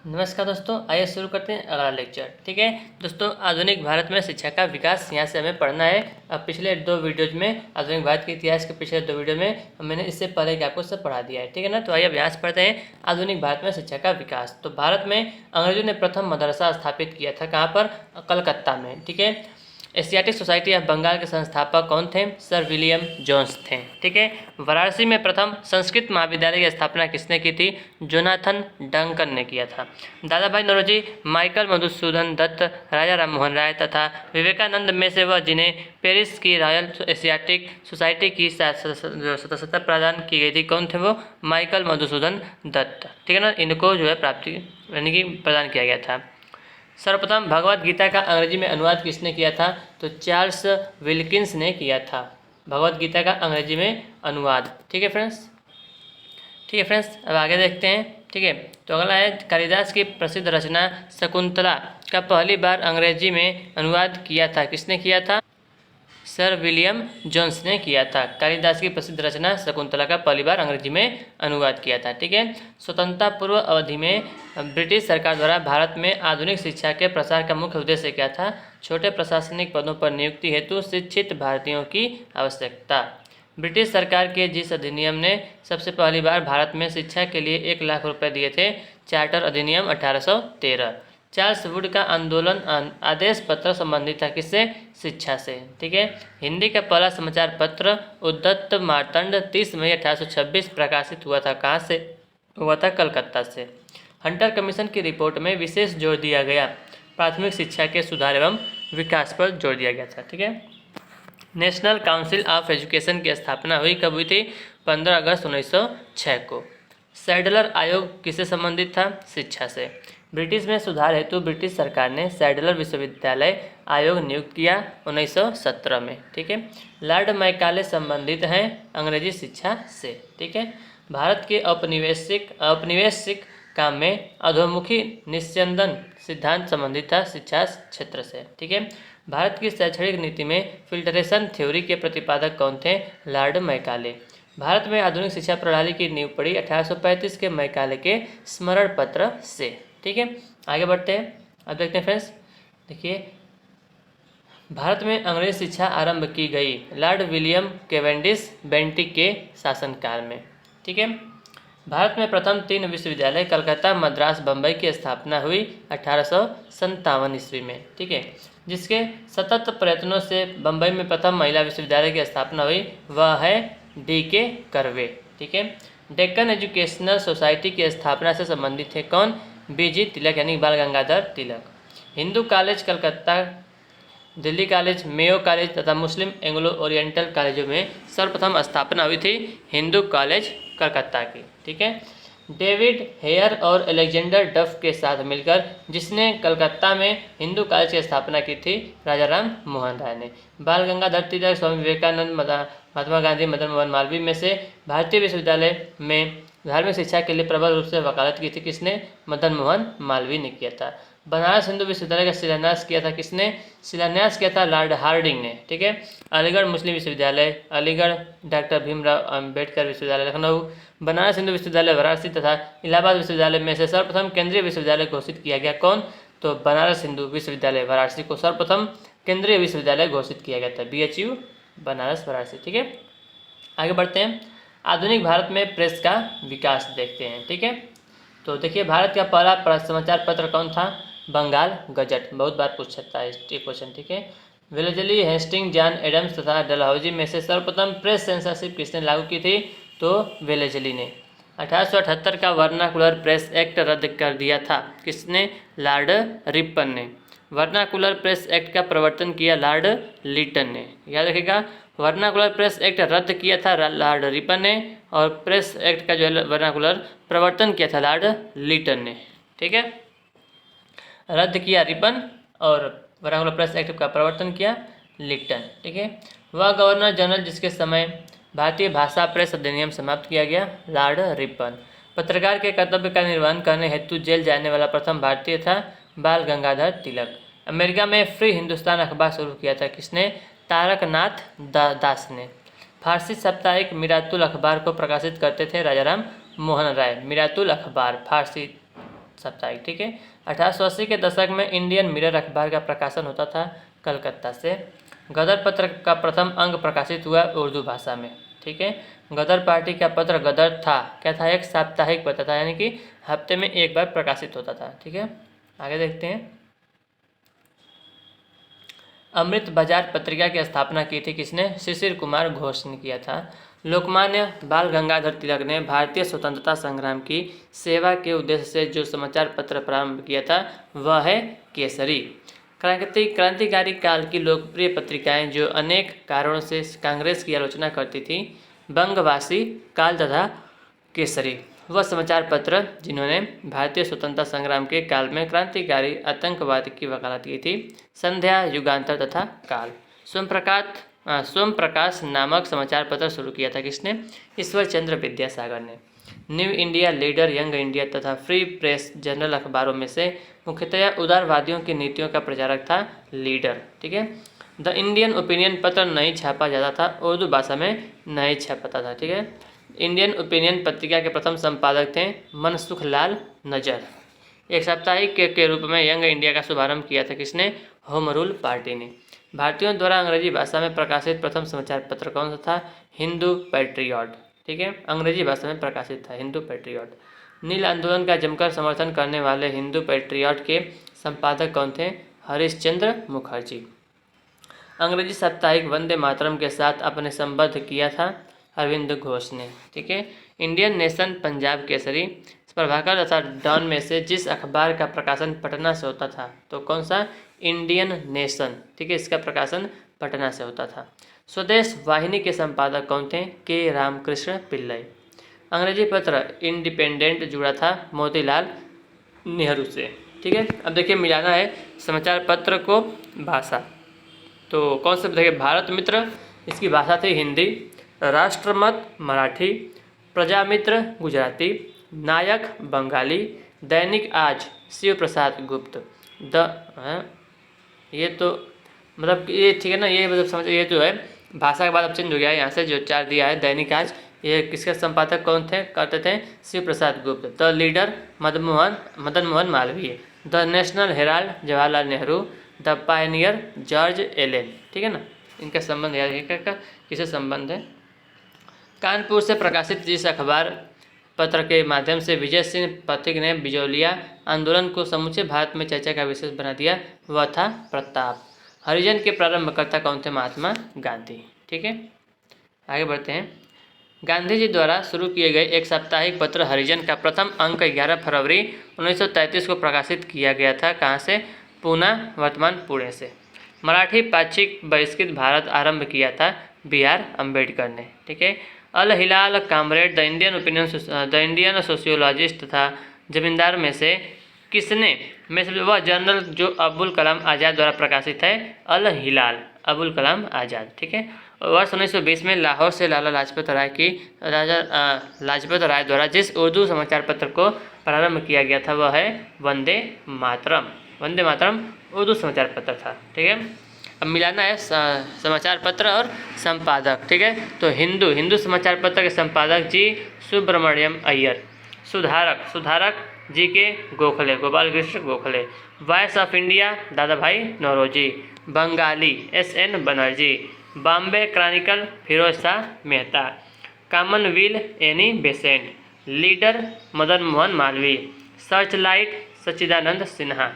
नमस्कार दोस्तों, आइए शुरू करते हैं अगला लेक्चर। ठीक है दोस्तों, आधुनिक भारत में शिक्षा का विकास यहाँ से हमें पढ़ना है। अब पिछले दो वीडियोज में आधुनिक भारत के इतिहास के पिछले दो वीडियो में मैंने इससे पहले कि आपको सब पढ़ा दिया है। ठीक है ना। तो आइए अभ्यास पढ़ते हैं आधुनिक भारत में शिक्षा का विकास। तो भारत में अंग्रेजों ने प्रथम मदरसा स्थापित किया था, कहाँ पर? कलकत्ता में। ठीक है। एशियाटिक सोसाइटी ऑफ बंगाल के संस्थापक कौन थे? सर विलियम जोन्स थे। ठीक है। वाराणसी में प्रथम संस्कृत महाविद्यालय की स्थापना किसने की थी? जोनाथन डंकन ने किया था। दादा भाई नौरोजी, माइकल मधुसूदन दत्त, राजा राम मोहन राय तथा विवेकानंद में से वह जिन्हें पेरिस की रॉयल एशियाटिक सोसाइटी की सदस्यता प्रदान की गई थी, कौन थे वो? माइकल मधुसूदन दत्त। ठीक है ना। इनको जो है प्राप्ति यानी कि प्रदान किया गया था। सर्वप्रथम भगवत गीता का अंग्रेजी में अनुवाद किसने किया था? तो चार्ल्स विल्किंस ने किया था भगवत गीता का अंग्रेजी में अनुवाद। ठीक है फ्रेंड्स। अब आगे देखते हैं। ठीक है। तो अगला है कालिदास की प्रसिद्ध रचना शकुंतला का पहली बार अंग्रेजी में अनुवाद किया था, किसने किया था? सर विलियम जोन्स ने किया था। कालिदास की प्रसिद्ध रचना शकुंतला का पहली बार अंग्रेजी में अनुवाद किया था। ठीक है। स्वतंत्रता पूर्व अवधि में ब्रिटिश सरकार द्वारा भारत में आधुनिक शिक्षा के प्रसार का मुख्य उद्देश्य क्या था? छोटे प्रशासनिक पदों पर नियुक्ति हेतु शिक्षित भारतीयों की आवश्यकता। ब्रिटिश सरकार के जिस अधिनियम ने सबसे पहली बार भारत में शिक्षा के लिए 1,00,000 रुपये दिए थे, चार्टर अधिनियम 1813। चार्ल्स वुड का आंदोलन आदेश पत्र संबंधित था किससे? शिक्षा से। ठीक है। हिंदी का पहला समाचार पत्र उद्दत मार्तंड 30 मई 1826 प्रकाशित हुआ था, कहाँ से हुआ था? कलकत्ता से। हंटर कमीशन की रिपोर्ट में विशेष जोर दिया गया प्राथमिक शिक्षा के सुधार एवं विकास पर जोर दिया गया था। ठीक है। नेशनल काउंसिल ऑफ एजुकेशन की स्थापना हुई, कब हुई थी? 15 अगस्त 1906 को। सैडलर आयोग किससे संबंधित था? शिक्षा से। ब्रिटिश में सुधार हेतु ब्रिटिश सरकार ने सैडलर विश्वविद्यालय आयोग नियुक्त किया 1917 में। ठीक है। लॉर्ड मैकाले संबंधित हैं अंग्रेजी शिक्षा से। ठीक है। भारत के औपनिवेशिक काम में अधोमुखी निस्यंदन सिद्धांत संबंधित था शिक्षा क्षेत्र से। ठीक है। भारत की शैक्षणिक नीति में फिल्टरेशन थ्योरी के प्रतिपादक कौन थे? Lord Macaulay. भारत में आधुनिक शिक्षा प्रणाली की नींव पड़ी 1835 के मैकाले के स्मरण पत्र से। ठीक है। आगे बढ़ते हैं। अब देखते हैं फ्रेंड्स। देखिए, भारत में अंग्रेजी शिक्षा आरंभ की गई लॉर्ड विलियम केवेंडिश बेंटिक के शासनकाल में। ठीक है। भारत में प्रथम 3 विश्वविद्यालय कलकत्ता, मद्रास, बम्बई की स्थापना हुई 1857 ईस्वी में। ठीक है। जिसके सतत प्रयत्नों से बम्बई में प्रथम महिला विश्वविद्यालय की स्थापना हुई, वह है D.K. कर्वे। ठीक है। डेक्कन एजुकेशनल सोसाइटी की स्थापना से संबंधित है कौन? B.G. तिलक यानी Bal Gangadhar Tilak. Hindu college Calcutta, Delhi college, Mayo college तथा मुस्लिम एंग्लो ओरिएंटल कॉलेजों में सर्वप्रथम स्थापना हुई थी हिंदू कॉलेज कलकत्ता की। ठीक है। डेविड हेयर और अलेक्जेंडर डफ के साथ मिलकर जिसने कलकत्ता में हिंदू कॉलेज की स्थापना की थी, राजा राम मोहन राय ने। बाल गंगाधर तिलक, स्वामी विवेकानंद, महात्मा गांधी, मदन मोहन मालवीय में से भारतीय विश्वविद्यालय में धार्मिक शिक्षा के लिए प्रबल रूप से वकालत की थी, किसने? मदन मोहन मालवीय ने किया था। बनारस हिंदू विश्वविद्यालय का शिलान्यास किया था किसने? शिलान्यास किया था लॉर्ड हार्डिंग ने। ठीक है। अलीगढ़ मुस्लिम विश्वविद्यालय, अलीगढ़ डॉक्टर भीमराव अंबेडकर विश्वविद्यालय लखनऊ, बनारस हिंदू विश्वविद्यालय वाराणसी तथा इलाहाबाद विश्वविद्यालय में से सर्वप्रथम केंद्रीय विश्वविद्यालय घोषित किया गया, कौन? तो बनारस हिंदू विश्वविद्यालय वाराणसी को सर्वप्रथम केंद्रीय विश्वविद्यालय घोषित किया गया था, BHU बनारस वाराणसी। ठीक है। आगे बढ़ते हैं। आधुनिक भारत में प्रेस का विकास देखते हैं। ठीक है। तो देखिए, भारत का पहला समाचार पत्र कौन था? बंगाल गजट। बहुत बार पूछ सकता है ये क्वेश्चन। ठीक है। वेलेजली, हेस्टिंग, जॉन एडम्स तथा डलहौजी में से सर्वप्रथम प्रेस सेंसरशिप किसने लागू की थी? तो वेलेजली ने। 1878 का वर्नाकुलर प्रेस एक्ट रद्द कर दिया था, किसने? लॉर्ड रिपन ने। वर्नाकुलर प्रेस एक्ट का प्रवर्तन किया लॉर्ड लीटन ने। याद रखिएगा, वर्नाकुलर प्रेस एक्ट रद्द किया था लॉर्ड रिपन ने और प्रेस एक्ट का जो है वर्नाकुलर प्रवर्तन किया था लॉर्ड लीटन ने। ठीक है। रद्द किया रिपन और वर्नाकुलर प्रेस एक्ट का प्रवर्तन किया लीटन। ठीक है। वह गवर्नर जनरल जिसके समय भारतीय भाषा प्रेस अधिनियम समाप्त किया गया, लॉर्ड रिपन। पत्रकार के कर्तव्य का निर्वहन करने हेतु जेल जाने वाला प्रथम भारतीय था बाल गंगाधर तिलक। अमेरिका में फ्री हिंदुस्तान अखबार शुरू किया था, किसने? तारकनाथ दास ने। फारसी साप्ताहिक मिरातुल अखबार को प्रकाशित करते थे राजाराम मोहन राय। मिरातुल अखबार फारसी साप्ताहिक, ठीक है। 1880 के दशक में इंडियन मिरर अखबार का प्रकाशन होता था कलकत्ता से। गदर पत्र का प्रथम अंक प्रकाशित हुआ उर्दू भाषा में, ठीक है। गदर पार्टी का पत्र गदर था, क्या था, एक साप्ताहिक पत्र था, यानी कि हफ्ते में एक बार प्रकाशित होता था, ठीक है। आगे देखते हैं। अमृत बाजार पत्रिका की स्थापना की थी किसने? शिशिर कुमार घोष ने किया था। लोकमान्य बाल गंगाधर तिलक ने भारतीय स्वतंत्रता संग्राम की सेवा के उद्देश्य से जो समाचार पत्र प्रारंभ किया था वह है केसरी। क्रांतिकारी काल की लोकप्रिय पत्रिकाएं जो अनेक कारणों से कांग्रेस की आलोचना करती थी, बंगवासी, काल तथा केसरी वह समाचार पत्र जिन्होंने भारतीय स्वतंत्रता संग्राम के काल में क्रांतिकारी आतंकवाद की वकालत की थी। संध्या, युगांतर तथा काल। स्वयं प्रकाश नामक समाचार पत्र शुरू किया था किसने? ईश्वर चंद्र विद्यासागर ने। New India, leader, young India तथा फ्री प्रेस जर्नल अखबारों में से मुख्यतया उदारवादियों की नीतियों का प्रचारक था लीडर, ठीक है। द इंडियन ओपिनियन पत्र नहीं छापा जाता था, उर्दू भाषा में नहीं छापता था, ठीक है। इंडियन ओपिनियन पत्रिका के प्रथम संपादक थे मनसुख लाल नजर। एक साप्ताहिक के रूप में यंग इंडिया का शुभारंभ किया था किसने? होम रूल पार्टी ने। भारतीयों द्वारा अंग्रेजी भाषा में प्रकाशित प्रथम समाचार पत्र कौन सा था? हिंदू पैट्रियट, ठीक है। अंग्रेजी भाषा में प्रकाशित था हिंदू पैट्रियट। नील आंदोलन का जमकर समर्थन करने वाले हिंदू पैट्रियट के संपादक कौन थे? हरीशचंद्र मुखर्जी। अंग्रेजी साप्ताहिक वंदे मातरम के साथ अपने संबद्ध किया था अरविंद घोष ने, ठीक है। इंडियन नेशन, पंजाब केसरी, प्रभाकर तथा डॉन में से जिस अखबार का प्रकाशन पटना से होता था तो कौन सा? इंडियन नेशन, ठीक है, इसका प्रकाशन पटना से होता था। स्वदेश वाहिनी के संपादक कौन थे? के रामकृष्ण पिल्लई। अंग्रेजी पत्र इंडिपेंडेंट जुड़ा था मोतीलाल नेहरू से, ठीक है। अब देखिए मिलाना है समाचार पत्र को भाषा, तो कौन सा? देखिए भारत मित्र, इसकी भाषा थी हिंदी। राष्ट्रमत मराठी, प्रजामित्र गुजराती, नायक बंगाली, दैनिक आज शिव प्रसाद गुप्त। ये तो मतलब ये ठीक है ना, ये मतलब समझ, ये जो है भाषा के बाद अब चेंज हो गया है, यहाँ से जो 4 दिया है दैनिक आज, ये किसके संपादक कौन थे करते थे? Shiv Prasad Gupt. The Leader Madan Mohan Malaviya. The National Herald Jawaharlal Nehru. The Pioneer George Allen, ठीक है ना। इनका संबंध याद रखिएगा, किससे संबंध है? कानपुर से प्रकाशित जिस अखबार पत्र के माध्यम से विजय सिंह पथिक ने बिजौलिया आंदोलन को समूचे भारत में चर्चा का विषय बना दिया वह था प्रताप। हरिजन के प्रारंभकर्ता कौन थे? महात्मा गांधी, ठीक है। आगे बढ़ते हैं। गांधी जी द्वारा शुरू किए गए एक साप्ताहिक पत्र हरिजन का प्रथम अंक 11 फरवरी 1933 को प्रकाशित किया गया था। कहाँ से? पूना, वर्तमान पुणे से। मराठी पाक्षिक बहिष्कृत भारत आरंभ किया था बी.आर. अम्बेडकर ने, ठीक है। अल हिलाल, कामरेड, द इंडियन सोशियोलॉजिस्ट तथा जमींदार में से किसने वह जर्नल जो अबुल कलाम आज़ाद द्वारा प्रकाशित है? अल हिलाल, अबुल कलाम आज़ाद, ठीक है। वर्ष 1920 में लाहौर से लाला लाजपत राय द्वारा जिस उर्दू समाचार पत्र को प्रारंभ किया गया था वह है वंदे मातरम। वंदे मातरम उर्दू समाचार पत्र था, ठीक है। अब मिलाना है समाचार पत्र और संपादक, ठीक है। तो हिंदू समाचार पत्र के संपादक जी Subramaniam Iyer. Sudharak G K Gokhale, Gopal Krishna Gokhale. Voice of India Dadabhai Naoroji. Bengalee S.N. Banerjee. Bombay Chronicle Firoz Shah Mehta. Commonwealth Annie Besant. Leader Madan Mohan Malaviya. Searchlight Sachchidananda Sinha.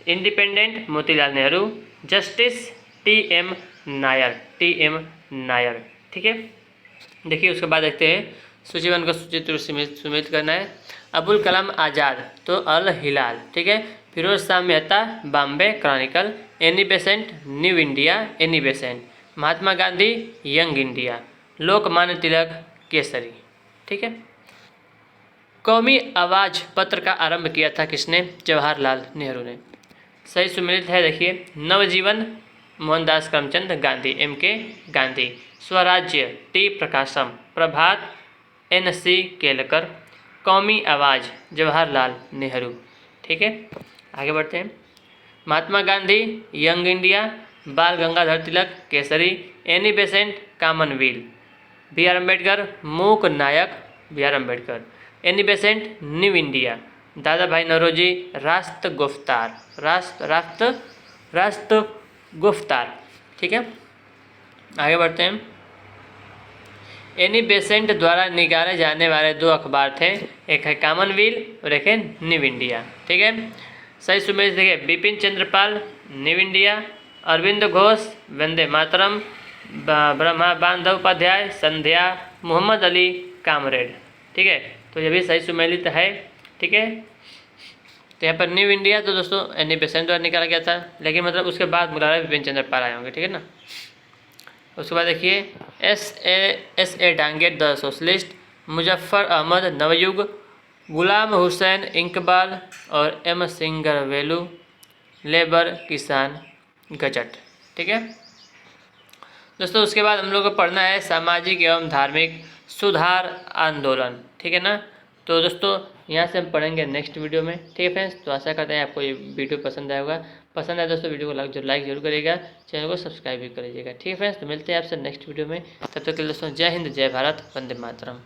Independent Motilal Nehru. Justice T.M. Nair, ठीक है। देखिए उसके बाद देखते हैं सूचीबद्ध को सुमित करना है। अबुल कलाम आज़ाद तो अल हिलाल, ठीक है। Firoz Shah Mehta Bombay Chronicle. Annie Besant New India Annie Besant. Mahatma Gandhi Young India. Lokmanya Tilak Kesari, ठीक है। कौमी आवाज़ पत्र का आरंभ किया था किसने? जवाहरलाल नेहरू ने। सही सुमेलित है, देखिए। नवजीवन मोहनदास करमचंद गांधी M.K. गांधी। स्वराज्य T. प्रकाशम। प्रभात N.C. केलकर। कौमी आवाज़ जवाहरलाल नेहरू, ठीक है। आगे बढ़ते हैं। महात्मा Gandhi Young India, Bal Gangadhar Tilak Kesari, Annie Besant Commonwealth. B R. Ambedkar Mook Nayak B R. Ambedkar. Annie Besant New India. Dadabhai Naoroji रास्त गुफ्तार। ठीक है, आगे बढ़ते हैं। एनी बेसेंट द्वारा निकाले जाने वाले 2 अखबार थे, एक है कॉमनवेल्थ और एक है न्यू इंडिया। ठीक है, सही सुमेश देखिए, बिपिन चंद्रपाल न्यू इंडिया, अरविंद घोष वंदे मातरम, ब्रह्मा बंदोपाध्याय संध्या, मोहम्मद अली कामरेड। ठीक है, तो ये भी सही सुमेलित है। ठीक है, तो यहाँ पर न्यू इंडिया तो दोस्तों एनी बेसेंट द्वारा निकाला गया था, लेकिन मतलब उसके बाद मुलारा बिपिन चंद्रपाल आए होंगे। ठीक है ना। उसके बाद देखिए, S A Dange the socialist, Muzaffar Ahmad Navayug, Ghulam Hussain Iqbal और M Singaravelu labour Kisan gazette. ठीक है दोस्तों, उसके बाद हम लोग को पढ़ना है सामाजिक एवं धार्मिक सुधार आंदोलन। ठीक है ना। तो दोस्तों यहाँ से हम पढ़ेंगे नेक्स्ट वीडियो में। ठीक है फ्रेंड्स, तो आशा करते हैं आपको ये वीडियो पसंद आया होगा। पसंद आए दोस्तों वीडियो को लाइक जरूर करिएगा, चैनल को सब्सक्राइब भी करिएगा। ठीक है फ्रेंड्स, तो मिलते हैं आपसे नेक्स्ट वीडियो में। तब तक के लिए दोस्तों जय हिंद, जय भारत, वंदे मातरम।